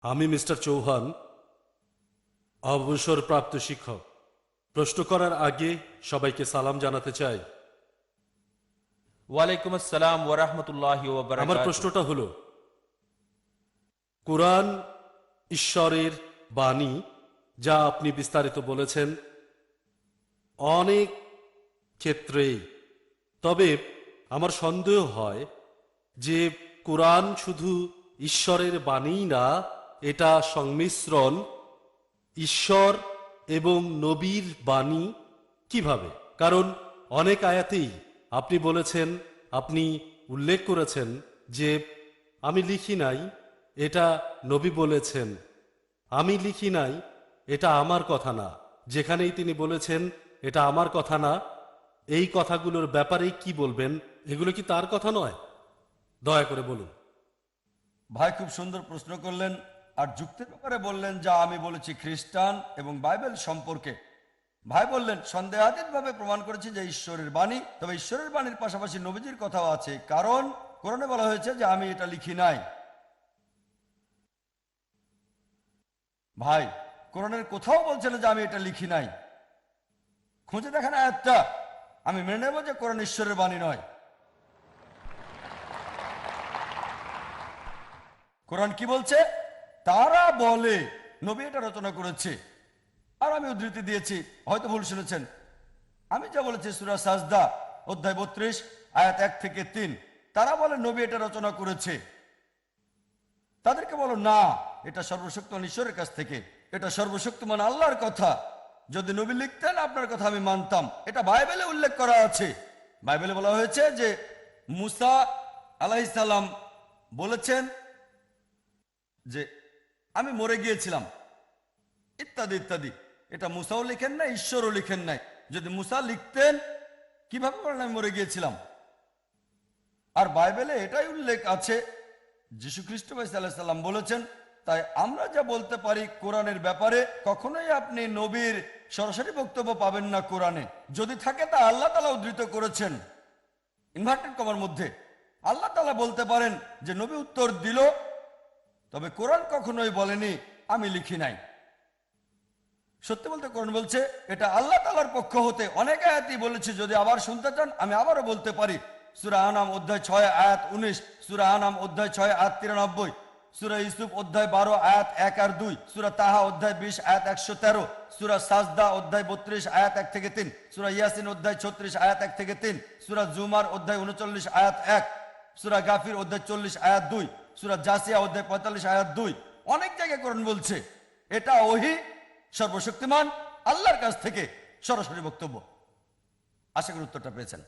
আমি মিস্টার চৌহান অবসরপ্রাপ্ত শিক্ষক। প্রশ্ন করার আগে সবাইকে সালাম জানাতে চাই। ওয়ালাইকুম আসসালাম ওয়া রাহমাতুল্লাহি ওয়া আমার বারাকাতুহু। প্রশ্নটা হলো, কুরআন ঈশ্বরের বাণী, যা আপনি বিস্তারিত বলেছেন অনেক ক্ষেত্রেই। তবে আমার সন্দেহ হয় যে কুরআন শুধু ঈশ্বরের বাণী না, এটা সংমিশ্রণ ঈশ্বর এবং নবীর বাণী। কিভাবে? কারণ অনেক আয়াতেই আপনি বলেছেন, আপনি উল্লেখ করেছেন যে আমি লিখি নাই, এটা নবী বলেছেন। আমি লিখি নাই, এটা আমার কথা না। যেখানেই তিনি বলেছেন এটা আমার কথা না, এই কথাগুলোর ব্যাপারে কি বলবেন? এগুলো কি তার কথা নয়? দয়া করে বলুন। ভাই খুব সুন্দর প্রশ্ন করলেন, আর যুক্তির ব্যাপারে বললেন যা আমি বলেছি খ্রিস্টান এবং বাইবেল সম্পর্কে। ভাই বললেন সন্দেহাতীতভাবে প্রমাণ করেছি যে ঈশ্বরের বাণী, তবে ঈশ্বরের বাণীর পাশাপাশি নবীজির কথাও আছে, কারণ কোরআনে বলা হয়েছে যে আমি এটা লিখি নাই। ভাই কোরআনের কোথাও বলছে না যে আমি এটা লিখি নাই। খুঁজে দেখেন আয়াতটা, আমি মেনে নেব যে কোরআন ঈশ্বরের বাণী নয়। কোরআন কি বলছে? তারা বলে নবী এটা রচনা করেছে। আর আমি উদ্ধৃতি দিয়েছি, হয়তো ভুল শুনেছেন। আমি যা বলেছি সূরা সাজদা অধ্যায় 32 আয়াত 1 থেকে 3, তারা বলে নবী এটা রচনা করেছে। তাদেরকে বলো না, এটা সর্বশক্তিমান ঈশ্বরের কাছ থেকে, এটা সর্বশক্তিমান আল্লাহর কথা। যদি নবী লিখতেন আপনার কথা আমি মানতাম। এটা বাইবেলে উল্লেখ করা আছে। বাইবেলে বলা হয়েছে যে মুসা আলাইহিস সালাম বলেছেন যে আমি মরে গিয়েছিলাম, ইত্যাদি ইত্যাদি। এটা মুসাও লিখেন না, ঈশ্বরও লিখেন নাই। যদি মুসা লিখতেন কিভাবে বলেন আমি মরে গিয়েছিলাম? আর বাইবেলে এটাই উল্লেখ আছে, যীশু খ্রিস্ট ভাই সাল্লাল্লাহু আলাইহি সাল্লাম বলেছেন। তাই আমরা যা বলতে পারি কোরআনের ব্যাপারে, কখনোই আপনি নবীর সরাসরি বক্তব্য পাবেন না কোরআনে। যদি থাকে তা আল্লাহ তাআলা উদ্ধৃত করেছেন ইনভার্টেড কমার মধ্যে। আল্লাহ তাআলা বলতে পারেন যে নবী উত্তর দিল, তবে কোরআন কখনোই বলেনি আমি লিখি নাই। সত্যি বলতে কোরআন বলছে এটা আল্লাহ তাআলার পক্ষ হতে। অনেক আয়াতই বলেছে, যদি আবার শুনতে চান আমি আবারও বলতে পারি। সূরা আনাম অধ্যায় 6 আয়াত 19, সূরা আনাম অধ্যায় 6 আয়াত 93, সূরা ইউসুফ অধ্যায় 12 আয়াত 1 আর 2, সূরা তাহা অধ্যায় 20 আয়াত 113, সূরা সাজদা অধ্যায় 32 আয়াত 1 থেকে 3, সূরা ইয়াসিন অধ্যায় 36 আয়াত 1 থেকে 3, সূরা জুমার অধ্যায় 39 আয়াত 1, সূরা গাফির অধ্যায় 40 আয়াত 2, সূরা জাসিয়া অধ্যায় 45 আয়াত 2। অনেক জায়গায় কোরআন বলছে এটা ওহী সর্বশক্তিমান আল্লাহর কাছ থেকে সরাসরি বক্তব্য। আশা করি উত্তরটা পেয়েছেন।